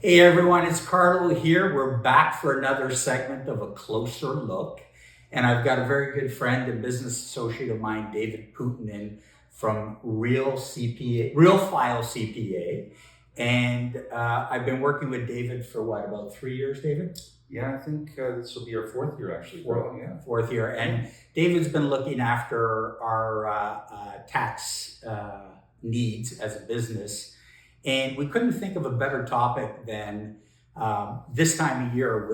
Hey everyone, it's Carlo here. We're back for another segment of A Closer Look. And I've got a very good friend and business associate of mine, David Puotinen from Real File CPA. And I've been working with David for about 3 years, David? Yeah, I think this will be our fourth year actually. Fourth year. And David's been looking after our tax needs as a business. And we couldn't think of a better topic than this time of year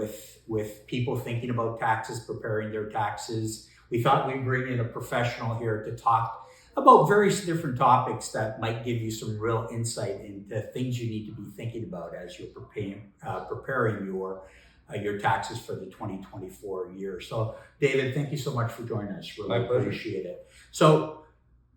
with people thinking about taxes, preparing their taxes. We thought we'd bring in a professional here to talk about various different topics that might give you some real insight into things you need to be thinking about as you're preparing your taxes for the 2024 year. So, David, thank you so much for joining us. Really appreciate it. So,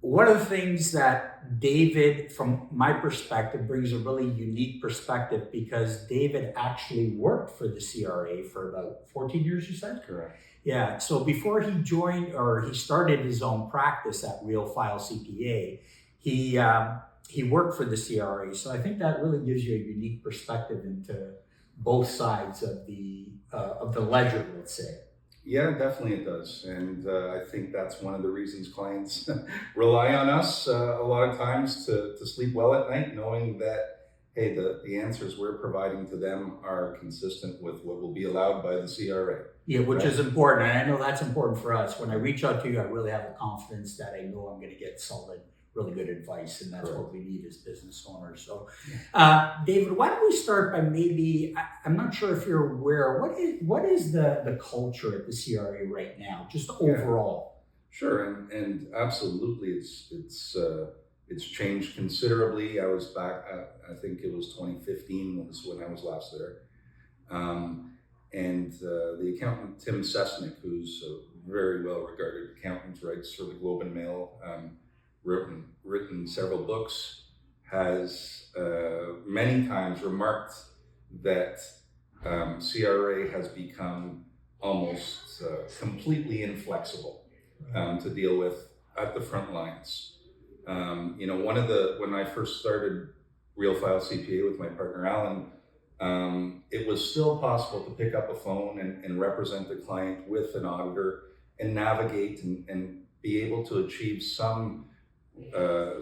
one of the things that David, from my perspective, brings a really unique perspective because David actually worked for the CRA for about 14 years, you said? Correct. Yeah, so before he joined or he started his own practice at Real File CPA, he worked for the CRA. So I think that really gives you a unique perspective into both sides of the ledger, let's say. Yeah, definitely it does. And I think that's one of the reasons clients rely on us a lot of times to sleep well at night, knowing that, hey, the answers we're providing to them are consistent with what will be allowed by the CRA. Yeah, which is important. And I know that's important for us. When I reach out to you, I really have the confidence that I know I'm going to get solid, really good advice. And that's what we need as business owners. So, David, why don't we start by maybe, I'm not sure if you're aware, what is the culture at the CRA right now, just overall? Sure, and absolutely, it's changed considerably. I was back, I think it was 2015 was when I was last there. And the accountant, Tim Sesnick, who's a very well-regarded accountant, writes for the Globe and Mail, written several books, has many times remarked that CRA has become almost completely inflexible to deal with at the front lines. When I first started Real File CPA with my partner Alan, it was still possible to pick up a phone and represent the client with an auditor and navigate and be able to achieve some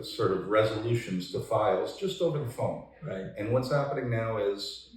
sort of resolutions to files just over the phone. Right. And what's happening now is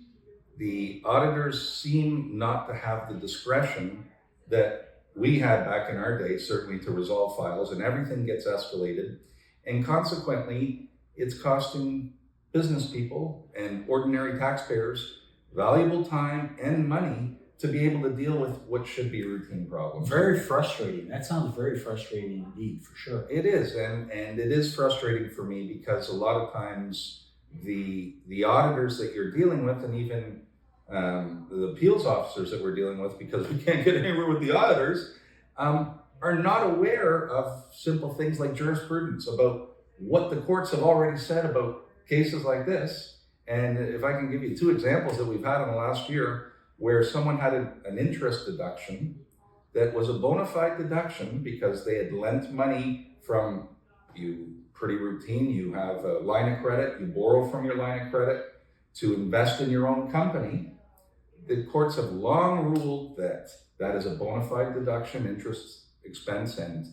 the auditors seem not to have the discretion that we had back in our day, certainly to resolve files, and everything gets escalated. And consequently, it's costing business people and ordinary taxpayers valuable time and money to be able to deal with what should be routine problems. Very frustrating. That sounds very frustrating indeed, for sure. It is, and it is frustrating for me because a lot of times the auditors that you're dealing with, and even the appeals officers that we're dealing with, because we can't get anywhere with the auditors, are not aware of simple things like jurisprudence about what the courts have already said about cases like this. And if I can give you two examples that we've had in the last year, where someone had an interest deduction that was a bona fide deduction because they had lent money from you, pretty routine. You have a line of credit, you borrow from your line of credit to invest in your own company. The courts have long ruled that that is a bona fide deduction, interest expense, and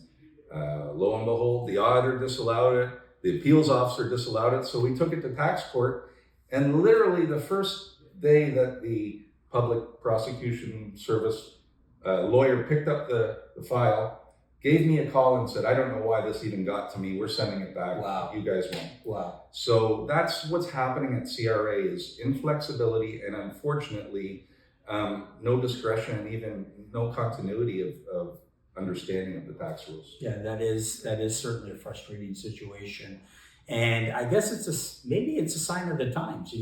lo and behold, the auditor disallowed it, the appeals officer disallowed it, so we took it to tax court, and literally the first day that the Public Prosecution Service lawyer picked up the file, gave me a call and said, I don't know why this even got to me. We're sending it back. Wow. You guys won't. Wow. So that's what's happening at CRA is inflexibility and unfortunately no discretion and even no continuity of understanding of the tax rules. Yeah, that is certainly a frustrating situation. And I guess maybe it's a sign of the times.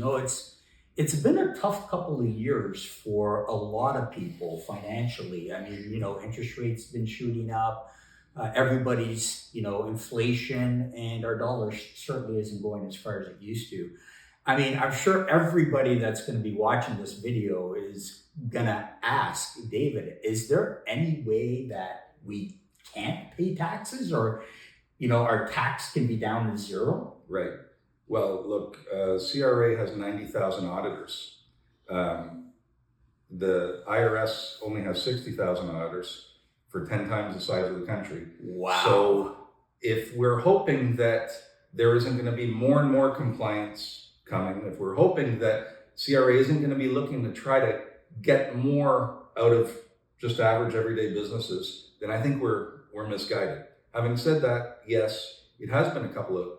It's been a tough couple of years for a lot of people financially. I mean, interest rates been shooting up. Everybody's, inflation, and our dollar certainly isn't going as far as it used to. I mean, I'm sure everybody that's going to be watching this video is going to ask, David, is there any way that we can't pay taxes or, our tax can be down to zero? Right. Well, look, CRA has 90,000 auditors. The IRS only has 60,000 auditors for 10 times the size of the country. Wow. So if we're hoping that there isn't going to be more and more compliance coming, if we're hoping that CRA isn't going to be looking to try to get more out of just average everyday businesses, then I think we're misguided. Having said that, yes, it has been a couple of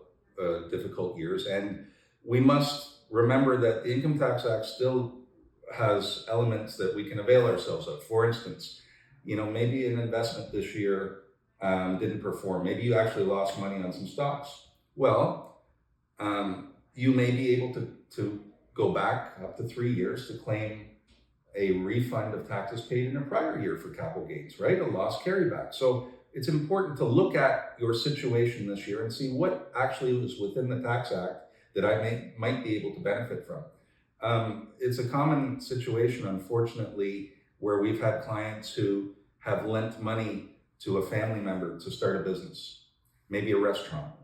difficult years, and we must remember that the Income Tax Act still has elements that we can avail ourselves of. For instance, maybe an investment this year didn't perform. Maybe you actually lost money on some stocks. Well, you may be able to go back up to 3 years to claim a refund of taxes paid in a prior year for capital gains, right? A loss carryback. So it's important to look at your situation this year and see what actually was within the Tax Act that I might be able to benefit from. It's a common situation, unfortunately, where we've had clients who have lent money to a family member to start a business, maybe a restaurant.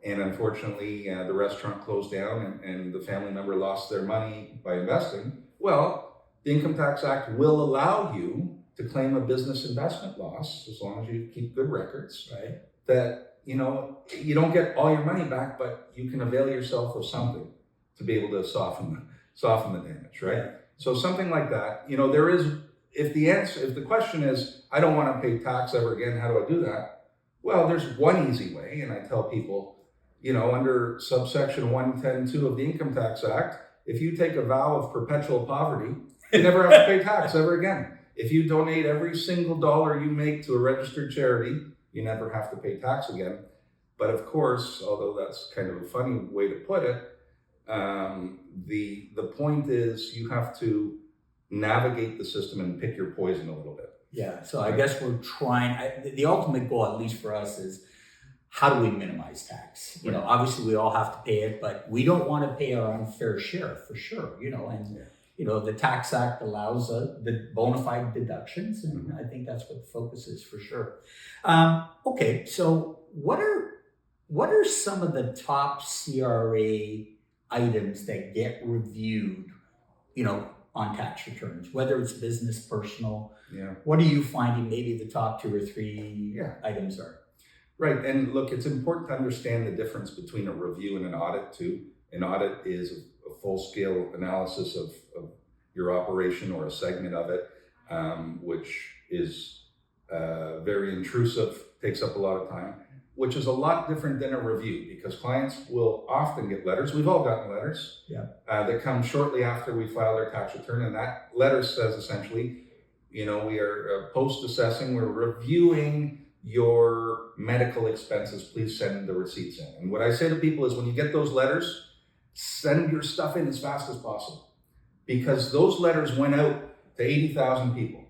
And unfortunately, the restaurant closed down and the family member lost their money by investing. Well, the Income Tax Act will allow you to claim a business investment loss, as long as you keep good records, Right. that, you don't get all your money back, but you can avail yourself of something to be able to soften the damage, right? Yeah. So something like that, if the question is, I don't want to pay tax ever again, how do I do that? Well, there's one easy way, and I tell people, under subsection 110(2) of the Income Tax Act, if you take a vow of perpetual poverty, you never have to pay tax ever again. If you donate every single dollar you make to a registered charity, you never have to pay tax again. But of course, although that's kind of a funny way to put it, the point is you have to navigate the system and pick your poison a little bit. Yeah, so I guess we're trying, the ultimate goal, at least for us, is how do we minimize tax? Obviously we all have to pay it, but we don't want to pay our unfair share, for sure, the Tax Act allows the bona fide deductions, and I think that's what the focus is, for sure. Okay, so what are some of the top CRA items that get reviewed, on tax returns, whether it's business, personal? Yeah. What are you finding maybe the top 2 or 3 items are? Right, and look, it's important to understand the difference between a review and an audit too. An audit is a full-scale analysis of your operation or a segment of it, which is very intrusive, takes up a lot of time, which is a lot different than a review, because clients will often get letters. We've all gotten letters that come shortly after we file their tax return, and that letter says essentially, we are post-assessing, we're reviewing your medical expenses, please send the receipts in. And what I say to people is, when you get those letters, send your stuff in as fast as possible, because those letters went out to 80,000 people.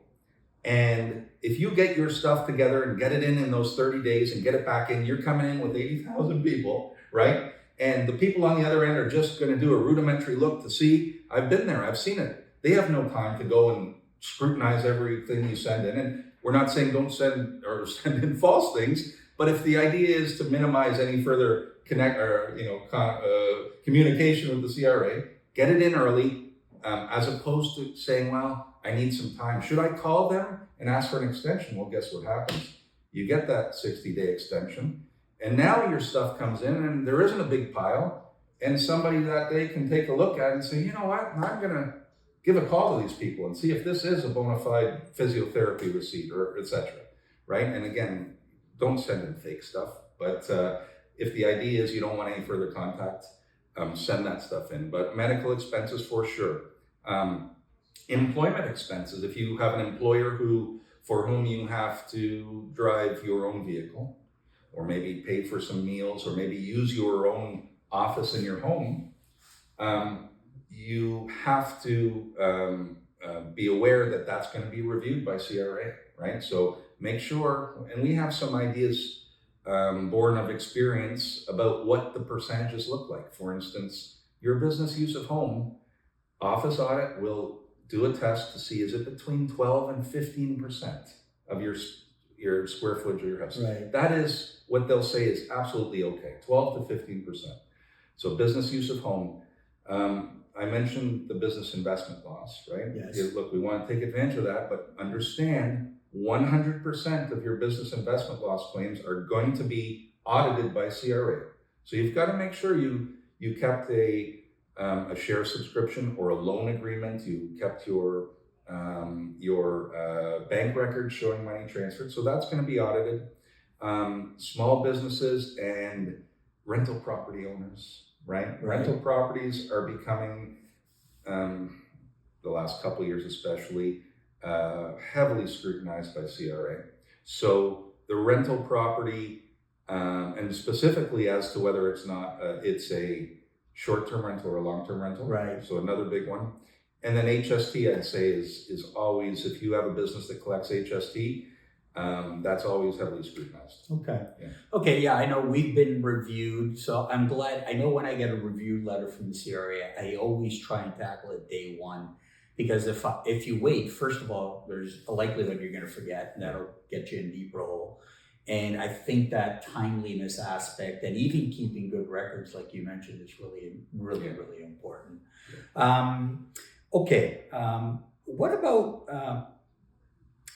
And if you get your stuff together and get it in those 30 days and get it back in, you're coming in with 80,000 people, right? And the people on the other end are just going to do a rudimentary look to see. I've been there, I've seen it. They have no time to go and scrutinize everything you send in. And we're not saying don't send in false things, but if the idea is to minimize any further communication with the CRA, get it in early, as opposed to saying, well, I need some time. Should I call them and ask for an extension? Well, guess what happens? You get that 60-day extension, and now your stuff comes in and there isn't a big pile, and somebody that day can take a look at it and say, you know what, I'm going to give a call to these people and see if this is a bona fide physiotherapy receipt, or et cetera, right? And again, don't send in fake stuff, but if the idea is you don't want any further contact, send that stuff in. But medical expenses, for sure. Employment expenses, if you have an employer for whom you have to drive your own vehicle, or maybe pay for some meals, or maybe use your own office in your home, you have to be aware that that's going to be reviewed by CRA, right? So make sure, and we have some ideas born of experience about what the percentages look like. For instance, your business use of home, office audit will do a test to see, is it between 12 and 15% of your square footage of your house? Right. That is what they'll say is absolutely okay, 12 to 15%. So business use of home. I mentioned the business investment loss, right? Yes. Look, we want to take advantage of that, but understand 100% of your business investment loss claims are going to be audited by CRA. So you've got to make sure you kept a share subscription or a loan agreement. You kept your bank records showing money transferred. So that's going to be audited. Small businesses and rental property owners, right? Rental properties are becoming, the last couple of years especially, heavily scrutinized by CRA. So the rental property, and specifically as to whether it's a short-term rental or a long-term rental. Right. So another big one. And then HST, I'd say, is always, if you have a business that collects HST, that's always heavily scrutinized. Okay. Yeah. Okay. Yeah, I know we've been reviewed, so I'm glad. I know when I get a review letter from the CRA, I always try and tackle it day one, because if you wait, first of all, there's a likelihood you're going to forget, and that'll get you in deep hole. And I think that timeliness aspect, and even keeping good records, like you mentioned, is really important. Yeah. What about?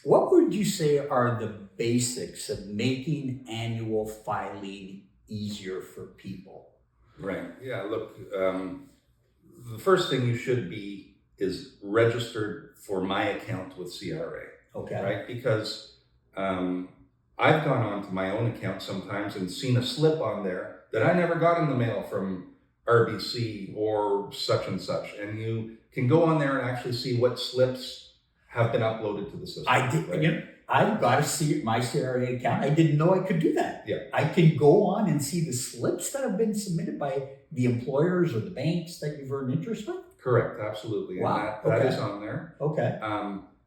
What would you say are the basics of making annual filing easier for people? Right. Yeah. Look, the first thing you should be is registered for my account with CRA. Okay. Right. Because I've gone onto my own account sometimes and seen a slip on there that I never got in the mail from RBC or such and such. And you can go on there and actually see what slips have been uploaded to the system. I did. Right? I've got to see my CRA account. I didn't know I could do that. Yeah. I can go on and see the slips that have been submitted by the employers or the banks that you've earned interest with. Correct. Absolutely. Wow. And that is on there. Okay.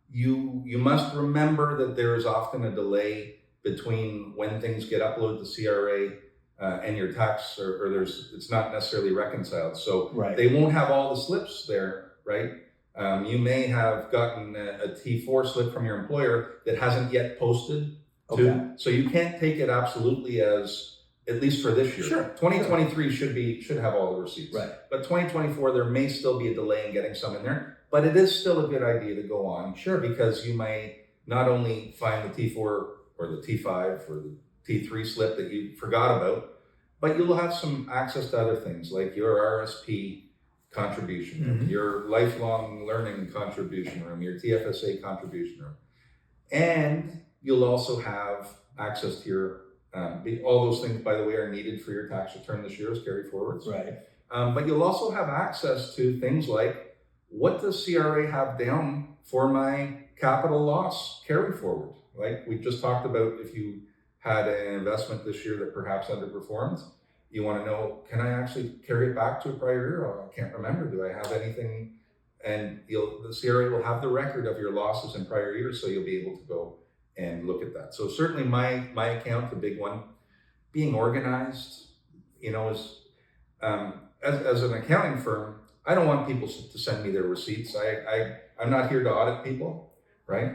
You must remember that there is often a delay between when things get uploaded to CRA and your tax, or it's not necessarily reconciled. So they won't have all the slips there, right? You may have gotten a T4 slip from your employer that hasn't yet posted to, so you can't take it absolutely as, at least for this year. Sure. 2023 should have all the receipts. Right. But 2024, there may still be a delay in getting some in there, but it is still a good idea to go on. Sure. Because you may not only find the T4 or the T5 or the T3 slip that you forgot about, but you'll have some access to other things like your RSP contribution room, your lifelong learning contribution room, your TFSA contribution room. And you'll also have access to your, all those things, by the way, are needed for your tax return this year as carry forwards. Right. But you'll also have access to things like, what does CRA have down for my capital loss carry forward? Like we just talked about, if you had an investment this year that perhaps underperformed, you want to know, can I actually carry it back to a prior year? Oh, I can't remember. Do I have anything? And the CRA will have the record of your losses in prior years, so you'll be able to go and look at that. So certainly my account, the big one, being organized, is as an accounting firm, I don't want people to send me their receipts. I'm not here to audit people, right?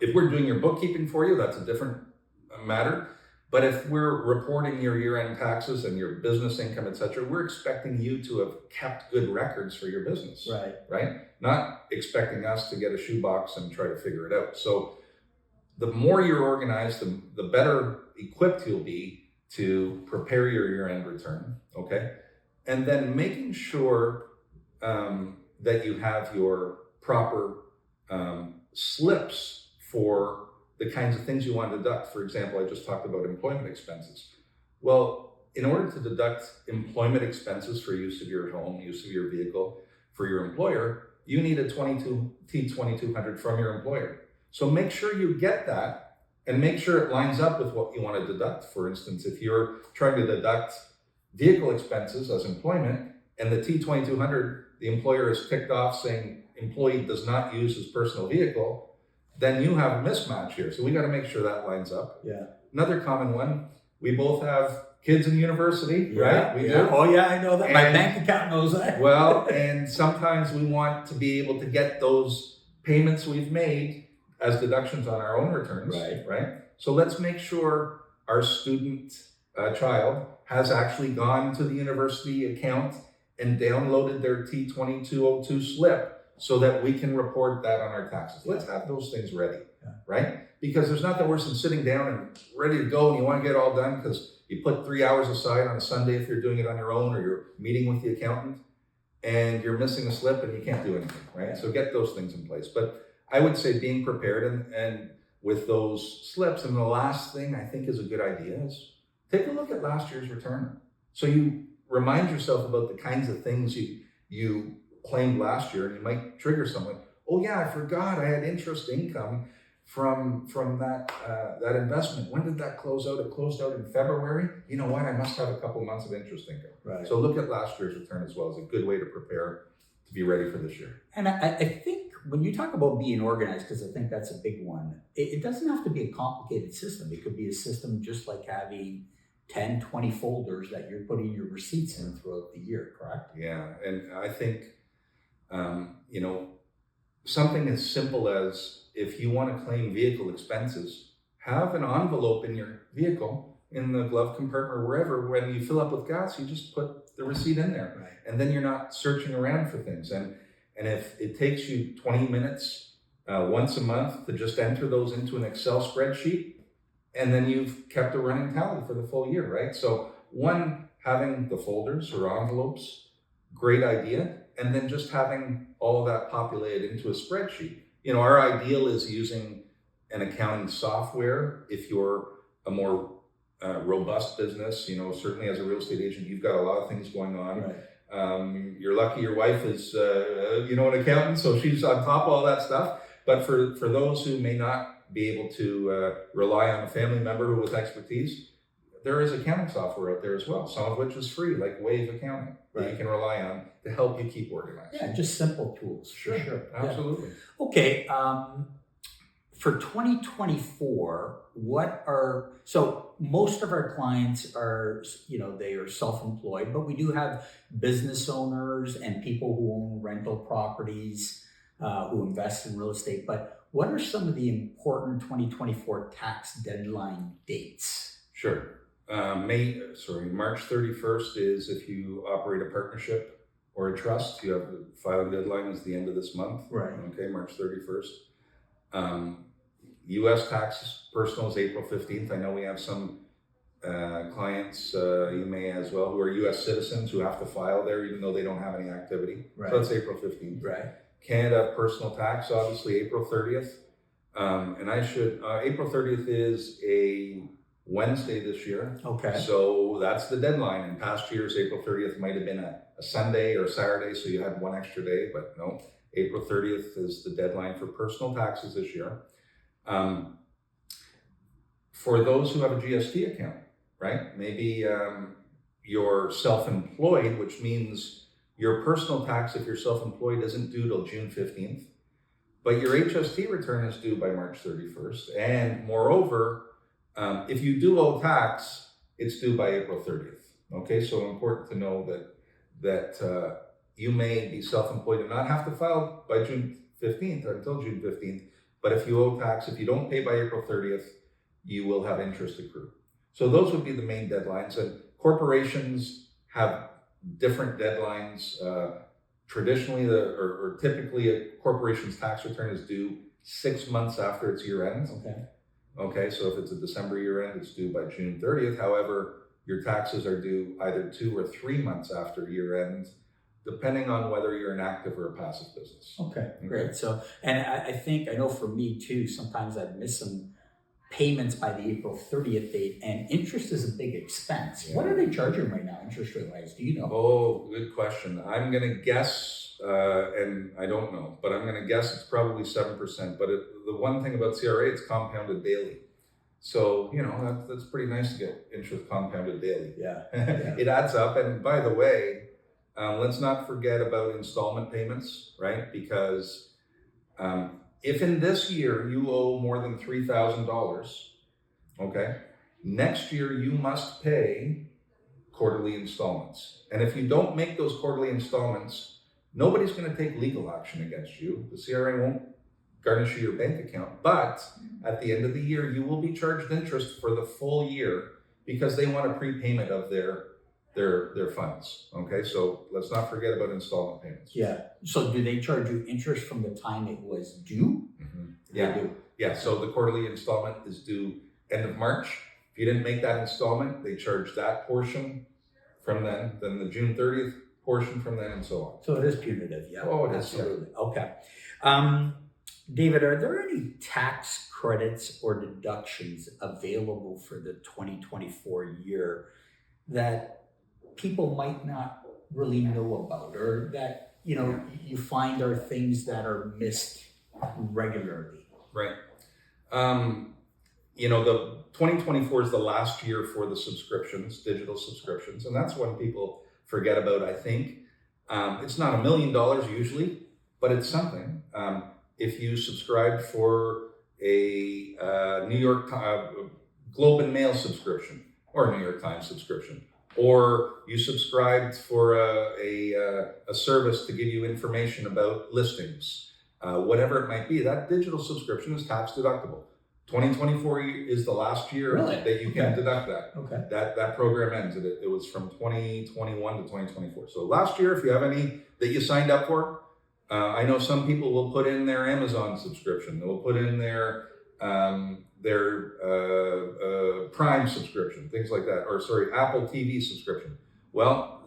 If we're doing your bookkeeping for you, that's a different matter. But if we're reporting your year-end taxes and your business income, et cetera, we're expecting you to have kept good records for your business, right? Not expecting us to get a shoebox and try to figure it out. So the more you're organized, the better equipped you'll be to prepare your year-end return, okay? And then making sure that you have your proper slips for the kinds of things you want to deduct. For example, I just talked about employment expenses. Well, in order to deduct employment expenses for use of your home, use of your vehicle for your employer, you need a T2200 from your employer. So make sure you get that and make sure it lines up with what you want to deduct. For instance, if you're trying to deduct vehicle expenses as employment and the T2200, the employer is ticked off saying employee does not use his personal vehicle, then you have a mismatch here. So we got to make sure that lines up. Yeah. Another common one, we both have kids in university, right? We do. Oh yeah, I know that. My bank account knows that. Well, and sometimes we want to be able to get those payments we've made as deductions on our own returns, right? So let's make sure our student child has actually gone to the university account and downloaded their T2202 slip so that we can report that on our taxes. Let's have those things ready, right? Because there's nothing worse than sitting down and ready to go and you want to get it all done because you put 3 hours aside on a Sunday if you're doing it on your own or you're meeting with the accountant and you're missing a slip and you can't do anything, right? So get those things in place. But I would say being prepared and with those slips. And the last thing I think is a good idea is take a look at last year's return. So you remind yourself about the kinds of things you claimed last year, and you might trigger someone. Oh yeah, I forgot I had interest income from that investment. When did that close out? It closed out in February. You know what? I must have a couple months of interest income. Right. So look at last year's return as well as a good way to prepare to be ready for this year. And I think when you talk about being organized, because I think that's a big one, it doesn't have to be a complicated system. It could be a system just like having 10, 20 folders that you're putting your receipts in throughout the year, correct? Yeah, and I think, something as simple as if you want to claim vehicle expenses, have an envelope in your vehicle, in the glove compartment or wherever. When you fill up with gas, you just put the receipt in there. Right. And then you're not searching around for things. And if it takes you 20 minutes once a month to just enter those into an Excel spreadsheet, and then you've kept a running tally for the full year, right? So one, having the folders or envelopes, great idea. And then just having all of that populated into a spreadsheet. Our ideal is using an accounting software. If you're a more robust business, certainly as a real estate agent, you've got a lot of things going on. Right. You're lucky your wife is, an accountant, so she's on top of all that stuff. But for those who may not be able to rely on a family member with expertise, there is accounting software out there as well, some of which is free, like Wave Accounting, that you can rely on to help you keep organized. Yeah, just simple tools. Sure. Absolutely. Yeah. Okay. For 2024, so most of our clients are, they are self-employed, but we do have business owners and people who own rental properties, who invest in real estate. But what are some of the important 2024 tax deadline dates? Sure. March 31st is if you operate a partnership or a trust, you have the filing deadline is the end of this month. Right. Okay, March 31st. U.S. tax personal is April 15th. I know we have some clients, you may as well, who are U.S. citizens who have to file there even though they don't have any activity. Right. So that's April 15th. Right. Canada personal tax, obviously April 30th. April 30th is a Wednesday this year. Okay. So that's the deadline. In past years, April 30th might have been a Sunday or a Saturday, so you had one extra day, but no, April 30th is the deadline for personal taxes this year. For those who have a GST account, right? Maybe you're self-employed, which means your personal tax, if you're self-employed, isn't due till June 15th, but your HST return is due by March 31st. And moreover, if you do owe tax, it's due by April 30th. Okay, so important to know that you may be self-employed and not have to file by June 15th or until June 15th. But if you owe tax, if you don't pay by April 30th, you will have interest accrued. So those would be the main deadlines. And corporations have different deadlines. Traditionally, typically, a corporation's tax return is due 6 months after its year end. Okay, so if it's a December year end, it's due by June 30th. However, your taxes are due either 2 or 3 months after year end, depending on whether you're an active or a passive business. Okay, great. So, and I know for me too, sometimes I've missed some payments by the April 30th date, and interest is a big expense. Yeah. What are they charging right now, interest rate wise? Do you know? Oh, good question. I'm going to guess, and I don't know, but I'm going to guess it's probably 7%. But the one thing about CRA, it's compounded daily. So, that's pretty nice to get interest compounded daily. Yeah. It adds up. And by the way, let's not forget about installment payments, right? Because if in this year you owe more than $3,000, okay, next year you must pay quarterly installments. And if you don't make those quarterly installments, nobody's going to take legal action against you. The CRA won't garnish your bank account. But at the end of the year, you will be charged interest for the full year because they want a prepayment of their funds. Okay, so let's not forget about installment payments. Yeah. So do they charge you interest from the time it was due? Yeah. They do. Yeah, so the quarterly installment is due end of March. If you didn't make that installment, they charge that portion from then the June 30th portion from then, and so on. So it is punitive, yeah. Oh, it is, absolutely. Okay. David, are there any tax credits or deductions available for the 2024 year that people might not really know about, or that you find are things that are missed regularly? Right. The 2024 is the last year for the subscriptions, digital subscriptions, and that's when people forget about, I think. It's not $1 million usually, but it's something. If you subscribe for a New York Globe and Mail subscription, or New York Times subscription, or you subscribed for a service to give you information about listings, whatever it might be, that digital subscription is tax deductible. 2024 is the last year that you can deduct that. Okay. That program ends. It was from 2021 to 2024. So last year, if you have any that you signed up for, I know some people will put in their Amazon subscription. They'll put in their Prime subscription, things like that, or Apple TV subscription. Well,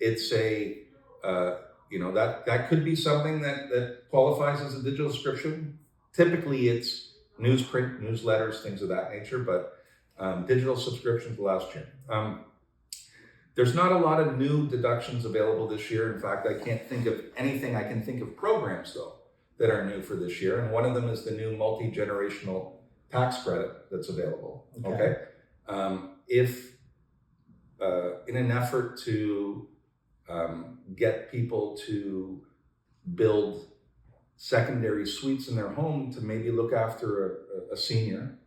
it's a that could be something that qualifies as a digital subscription. Typically, it's newsprint, newsletters, things of that nature, but digital subscriptions last year. There's not a lot of new deductions available this year. In fact, I can't think of anything. I can think of programs, though, that are new for this year, and one of them is the new multi-generational tax credit that's available. Okay. If in an effort to get people to build secondary suites in their home to maybe look after a senior,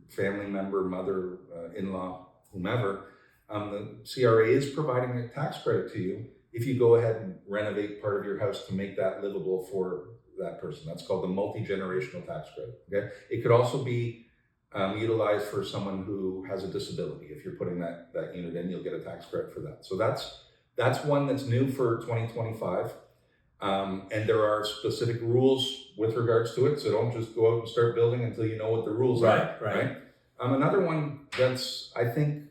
family member, mother, in-law, whomever, the CRA is providing a tax credit to you if you go ahead and renovate part of your house to make that livable for that person. That's called the multi-generational tax credit. Okay, it could also be utilized for someone who has a disability. If you're putting that unit in, you'll get a tax credit for that. So that's one that's new for 2025. And there are specific rules with regards to it. So don't just go out and start building until you know what the rules are. Right. Another one that's, I think,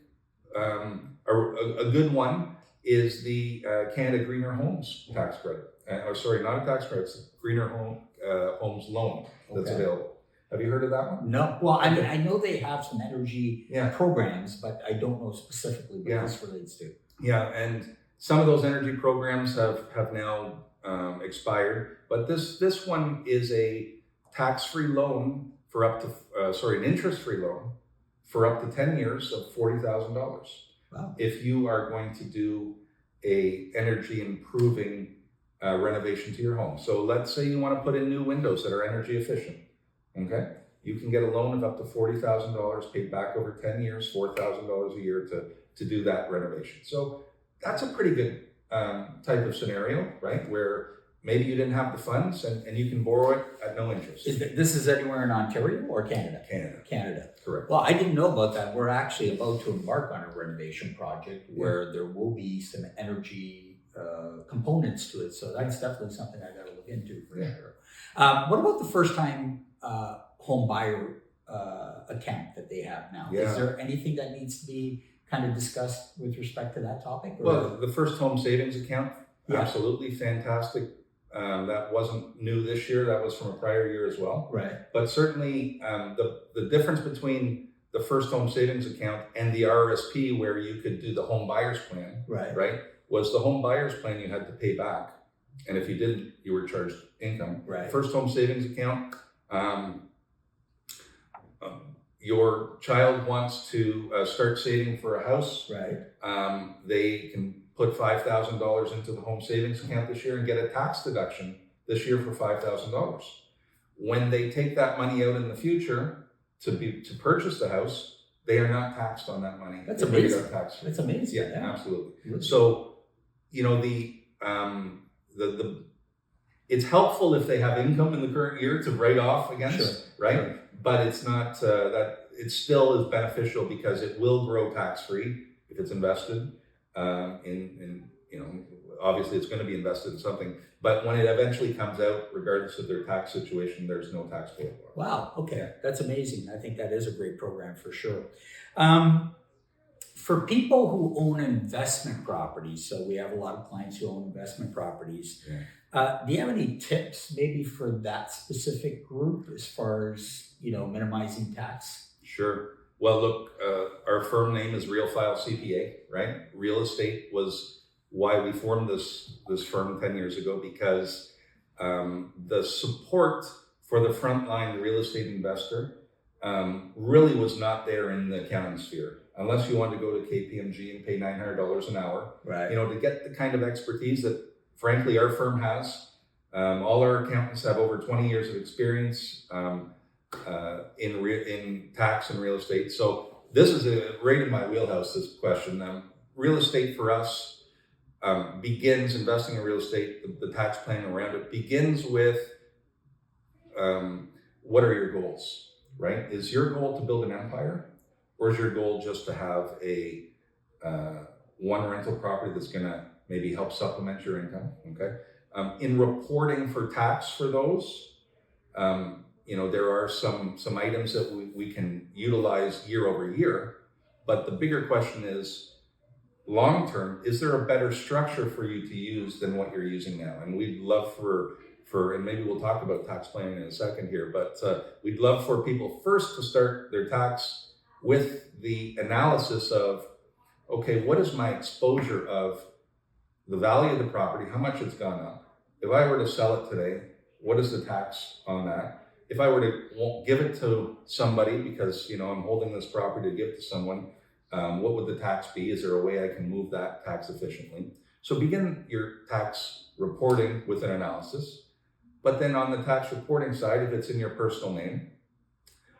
a good one is the Canada Greener Homes tax credit. Not a tax credit, it's a Greener Homes loan that's available. Have you heard of that one? No. Well, I mean, I know they have some energy programs, but I don't know specifically what this relates to. Yeah, and some of those energy programs have now expired, but this one is a tax-free loan for up to an interest-free loan for up to 10 years of $40,000. Wow. If you are going to do a energy improving renovation to your home. So let's say you want to put in new windows that are energy efficient. Okay, you can get a loan of up to $40,000 paid back over 10 years, $4,000 a year to do that renovation. So that's a pretty good type of scenario, right? Where maybe you didn't have the funds and you can borrow it at no interest. This is anywhere in Ontario or Canada? Canada. Correct. Well, I didn't know about that. We're actually about to embark on a renovation project where there will be some energy components to it. So that's definitely something I got to look into for sure. What about the first time home buyer account that they have now? Is there anything that needs to be kind of discussed with respect to that topic? Or? Well, the first home savings account, absolutely fantastic. That wasn't new this year. That was from a prior year as well. Right. But certainly the difference between the first home savings account and the RRSP, where you could do the home buyer's plan, right, was the home buyer's plan you had to pay back. And if you didn't, you were charged income. Right. First home savings account, your child wants to start saving for a house. Right. They can put $5,000 into the home savings account this year and get a tax deduction this year for $5,000. When they take that money out in the future to purchase the house, they are not taxed on that money. That's amazing. That's amazing. Yeah, absolutely. Really? So, it's helpful if they have income in the current year to write off against, right? Sure. But it's not it still is beneficial because it will grow tax-free if it's invested in, obviously it's going to be invested in something, but when it eventually comes out, regardless of their tax situation, there's no tax payable. Wow, okay, Yeah. That's amazing. I think that is a great program for sure. For people who own investment properties, so we have a lot of clients who own investment properties. Yeah. Do you have any tips maybe for that specific group as far as, minimizing tax? Sure. Well, look, our firm name is Real File CPA, right? Real estate was why we formed this firm 10 years ago, because the support for the frontline real estate investor really was not there in the accounting sphere, unless you wanted to go to KPMG and pay $900 an hour, right? To get the kind of expertise that, frankly, our firm has. All our accountants have over 20 years of experience in tax and real estate. So this is right in my wheelhouse, this question. Real estate for us begins, investing in real estate, the tax plan around it begins with what are your goals, right? Is your goal to build an empire, or is your goal just to have a one rental property that's going to maybe help supplement your income? Okay. In reporting for tax for those, there are some items that we can utilize year over year, but the bigger question is, long term, is there a better structure for you to use than what you're using now? And we'd love for and maybe we'll talk about tax planning in a second here, but we'd love for people first to start their tax with the analysis of, okay, what is my exposure of the value of the property, how much it's gone up? If I were to sell it today, what is the tax on that? If I were to give it to somebody because, I'm holding this property to give to someone, what would the tax be? Is there a way I can move that tax efficiently? So begin your tax reporting with an analysis. But then on the tax reporting side, if it's in your personal name,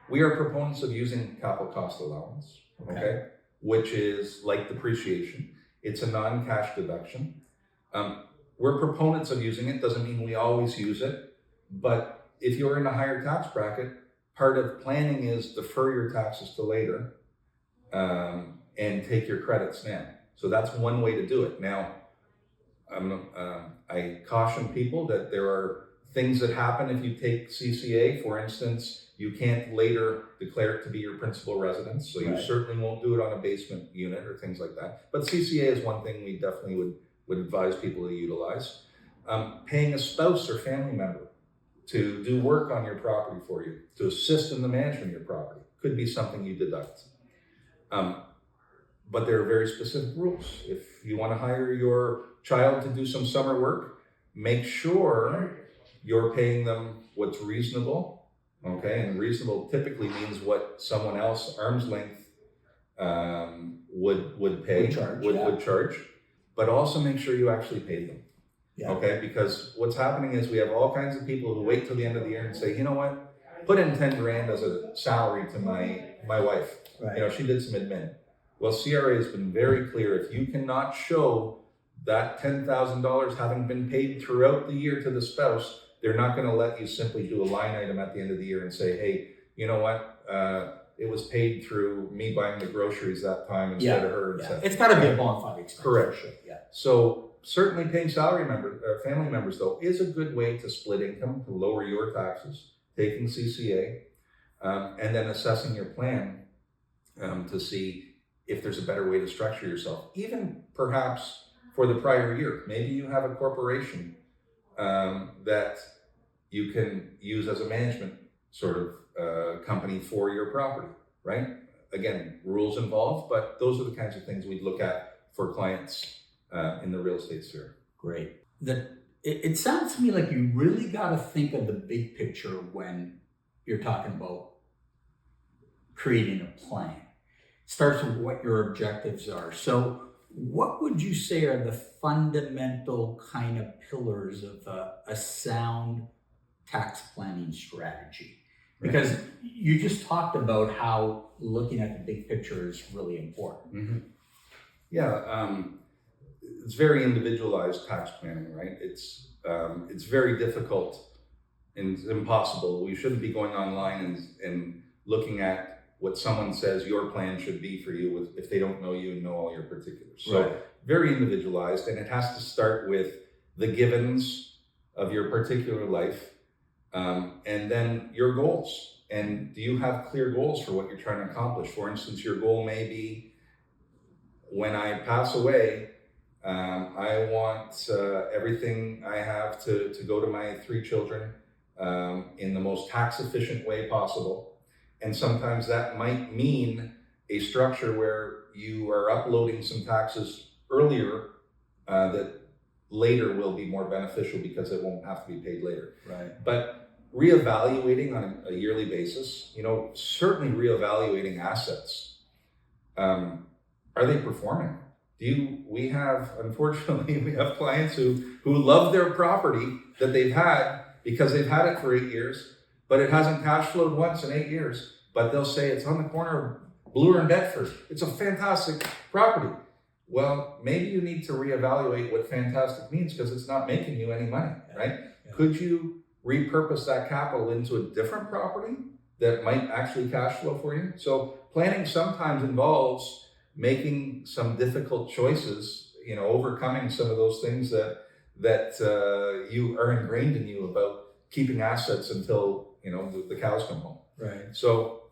we are proponents of using capital cost allowance, okay? Which is like depreciation. It's a non-cash deduction. We're proponents of using it. Doesn't mean we always use it. But if you're in a higher tax bracket, part of planning is defer your taxes to later. And take your credits now. So that's one way to do it. Now, I caution people that there are things that happen if you take CCA. For instance, you can't later declare it to be your principal residence. So you certainly won't do it on a basement unit or things like that. But CCA is one thing we definitely would advise people to utilize. Paying a spouse or family member to do work on your property for you, to assist in the management of your property, could be something you deduct. But there are very specific rules. If you want to hire your child to do some summer work, make sure you're paying them what's reasonable, okay? And reasonable typically means what someone else, arm's length, would pay, would charge. But also make sure you actually pay them, okay? Because what's happening is we have all kinds of people who wait till the end of the year and say, you know what, put in 10 grand as a salary to my wife. Right. She did some admin. Well, CRA has been very clear. If you cannot show that $10,000 having been paid throughout the year to the spouse, they're not going to let you simply do a line item at the end of the year and say, hey, you know what? It was paid through me buying the groceries that time instead of her. Yeah. It's got to be a bona fide expense. Correct. Sure. Yeah. So certainly paying salary members or family members, though, is a good way to split income, to lower your taxes, taking CCA, and then assessing your plan to see if there's a better way to structure yourself, even perhaps for the prior year. Maybe you have a corporation that you can use as a management sort of company for your property, right? Again, rules involved, but those are the kinds of things we'd look at for clients in the real estate sphere. Great. It sounds to me like you really got to think of the big picture when you're talking about creating a plan. It starts with what your objectives are. So what would you say are the fundamental kind of pillars of a sound tax planning strategy? Because you just talked about how looking at the big picture is really important. Mm-hmm. Yeah, it's very individualized tax planning, right? It's very difficult and impossible. We shouldn't be going online and looking at what someone says your plan should be for you if they don't know you and know all your particulars. So Right. very individualized, and it has to start with the givens of your particular life, and then your goals. And do you have clear goals for what you're trying to accomplish? For instance, your goal may be, when I pass away, I want everything I have to go to my 3 children in the most tax efficient way possible. And sometimes that might mean a structure where you are uploading some taxes earlier that later will be more beneficial because it won't have to be paid later. Right. But reevaluating on a yearly basis, certainly reevaluating assets. Are they performing? Unfortunately, we have clients who love their property that they've had because they've had it for 8 years, but it hasn't cash flowed once in 8 years. But they'll say it's on the corner of Bloor and Bedford. It's a fantastic property. Well, maybe you need to reevaluate what fantastic means because it's not making you any money, right? Yeah. Could you repurpose that capital into a different property that might actually cash flow for you? So planning sometimes involves making some difficult choices, overcoming some of those things that you are ingrained in you about keeping assets until, the cows come home. Right. So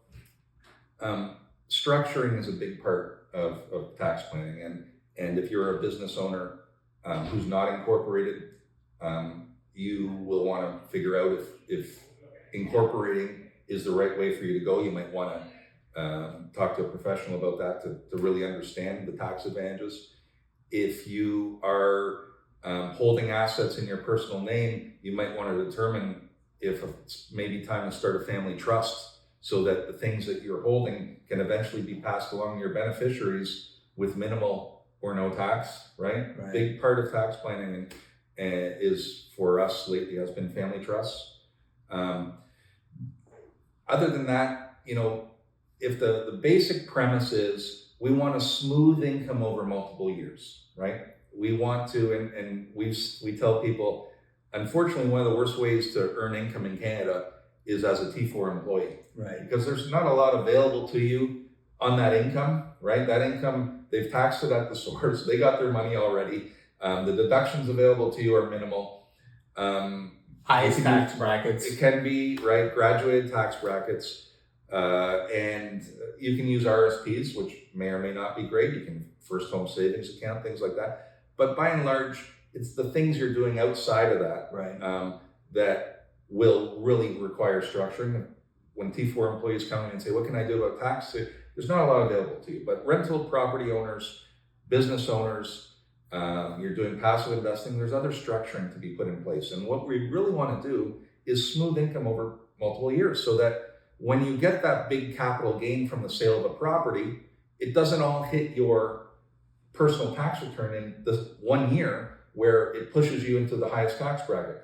structuring is a big part of tax planning. And if you're a business owner who's not incorporated, you will want to figure out if incorporating is the right way for you to go. You might want to talk to a professional about that to really understand the tax advantages. If you are holding assets in your personal name, you might want to determine if it's maybe time to start a family trust so that the things that you're holding can eventually be passed along to your beneficiaries with minimal or no tax, right? Right. Big part of tax planning is, for us lately, has been family trusts. Other than that, if the basic premise is we want a smooth income over multiple years, right? We want to, and we tell people, unfortunately, one of the worst ways to earn income in Canada is as a T4 employee. Right. Because there's not a lot available to you on that income, right? That income, they've taxed it at the source. They got their money already. The deductions available to you are minimal. Highest tax brackets. It can be, right, graduated tax brackets. And you can use RSPs, which may or may not be great. You can first home savings account, things like that. But by and large, it's the things you're doing outside of that, Right. That will really require structuring. When T4 employees come in and say, what can I do about tax? There's not a lot available to you. But rental property owners, business owners, you're doing passive investing, there's other structuring to be put in place. And what we really want to do is smooth income over multiple years so that when you get that big capital gain from the sale of a property, it doesn't all hit your personal tax return in this 1 year where it pushes you into the highest tax bracket.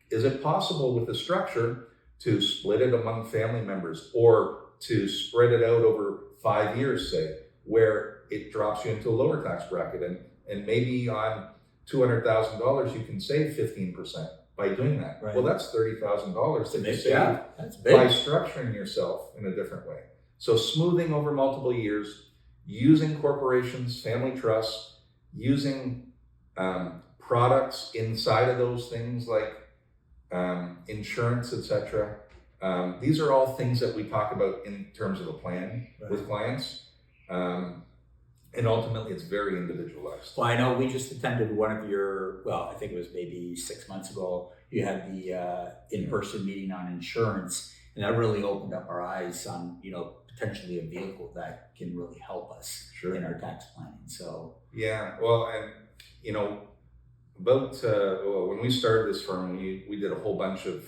Is it possible with the structure to split it among family members or to spread it out over 5 years, say, where it drops you into a lower tax bracket? And maybe on $200,000, you can save 15% by doing that. Right. Well, that's $30,000 that you save That's big. by structuring yourself in a different way. So smoothing over multiple years, using corporations, family trusts, using products inside of those things like insurance, etc. These are all things that we talk about in terms of a plan with clients. And ultimately, it's very individualized. Well, I know we just attended one of your, I think it was maybe 6 months ago, you had the in-person meeting on insurance, and that really opened up our eyes on, potentially a vehicle that can really help us in our tax planning. So yeah, well, and about when we started this firm, we did a whole bunch of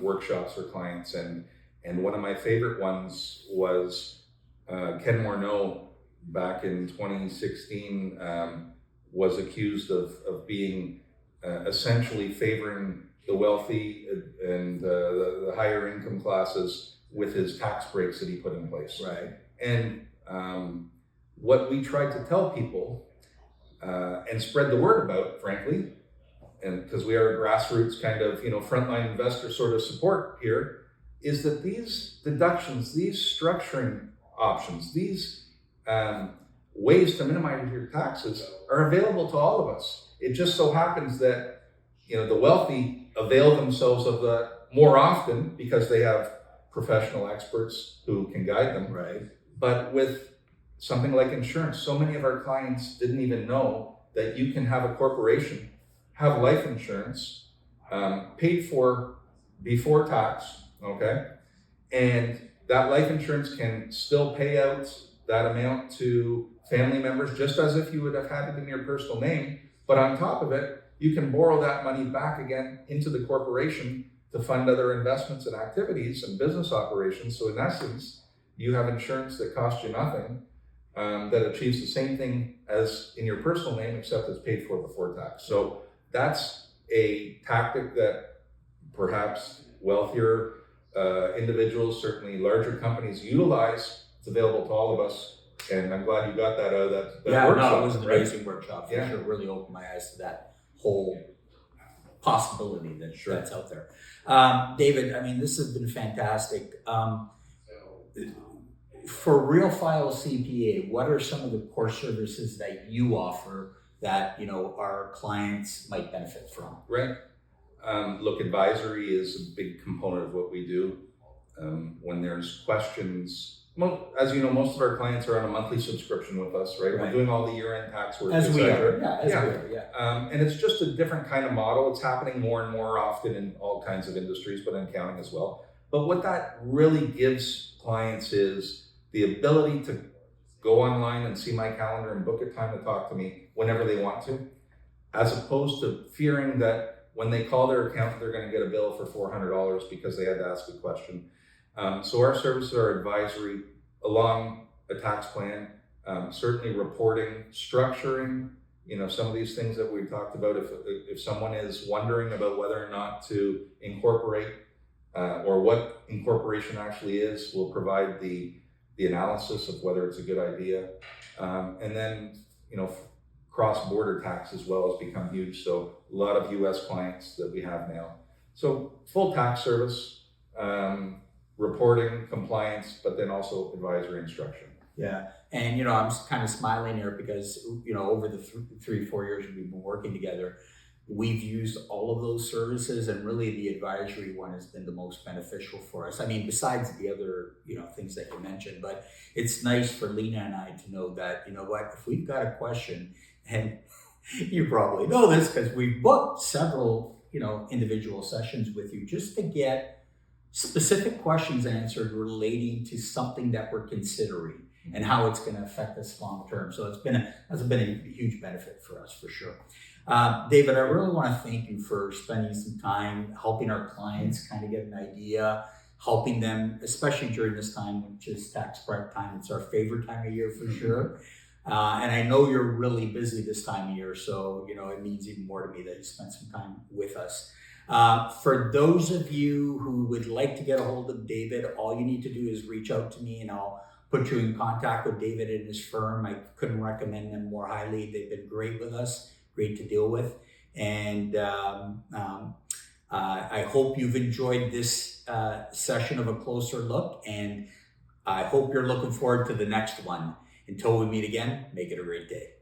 workshops for clients, and one of my favorite ones was Ken Morneau. Back in 2016, was accused of being essentially favoring the wealthy and the higher income classes with his tax breaks that he put in place. Right. And what we tried to tell people and spread the word about, frankly, and because we are a grassroots kind of frontline investor sort of support here, is that these deductions, these structuring options, these ways to minimize your taxes are available to all of us. It just so happens that, you know, the wealthy avail themselves of that more often because they have professional experts who can guide them. Right. But with something like insurance, so many of our clients didn't even know that you can have a corporation have life insurance paid for before tax, okay? And that life insurance can still pay out that amount to family members just as if you would have had it in your personal name. But on top of it, you can borrow that money back again into the corporation to fund other investments and activities and business operations. So in essence, you have insurance that costs you nothing, that achieves the same thing as in your personal name, except it's paid for before tax. So that's a tactic that perhaps wealthier individuals, certainly larger companies utilize. It's available to all of us. And I'm glad you got that out of that workshop. No, it was an right? amazing workshop. For sure, really opened my eyes to that whole possibility that's out there. David, I mean, this has been fantastic. For Real File CPA, what are some of the core services that you offer that, you know, our clients might benefit from? Right. Look, advisory is a big component of what we do. When there's questions, as you know, most of our clients are on a monthly subscription with us, right? We're doing all the year-end tax work, as we are. And it's just a different kind of model. It's happening more and more often in all kinds of industries, but in accounting as well. But what that really gives clients is the ability to go online and see my calendar and book a time to talk to me whenever they want to, as opposed to fearing that when they call their accountant, they're going to get a bill for $400 because they had to ask a question. So our services are advisory along a tax plan, certainly reporting, structuring, you know, some of these things that we talked about. If someone is wondering about whether or not to incorporate or what incorporation actually is, we'll provide the analysis of whether it's a good idea. And then, you know, cross-border tax as well has become huge. So a lot of US clients that we have now. So full tax service, reporting, compliance, but then also advisory instruction. Yeah, and you know, I'm kind of smiling here because, you know, over the 3-4 years we've been working together, we've used all of those services, and really the advisory one has been the most beneficial for us. I mean, besides the other, you know, things that you mentioned, but it's nice for Lena and I to know that, you know what, if we've got a question, and you probably know this because we've booked several, you know, individual sessions with you just to get specific questions answered relating to something that we're considering and how it's going to affect us long term. So that's been a huge benefit for us, for sure. David, I really want to thank you for spending some time helping our clients kind of get an idea, helping them, especially during this time, which is tax prep time. It's our favorite time of year for sure. And I know you're really busy this time of year, so, you know, it means even more to me that you spent some time with us. For those of you who would like to get a hold of David, all you need to do is reach out to me and I'll put you in contact with David and his firm. I couldn't recommend them more highly. They've been great with us, great to deal with. And I hope you've enjoyed this session of A Closer Look, and I hope you're looking forward to the next one. Until we meet again, make it a great day.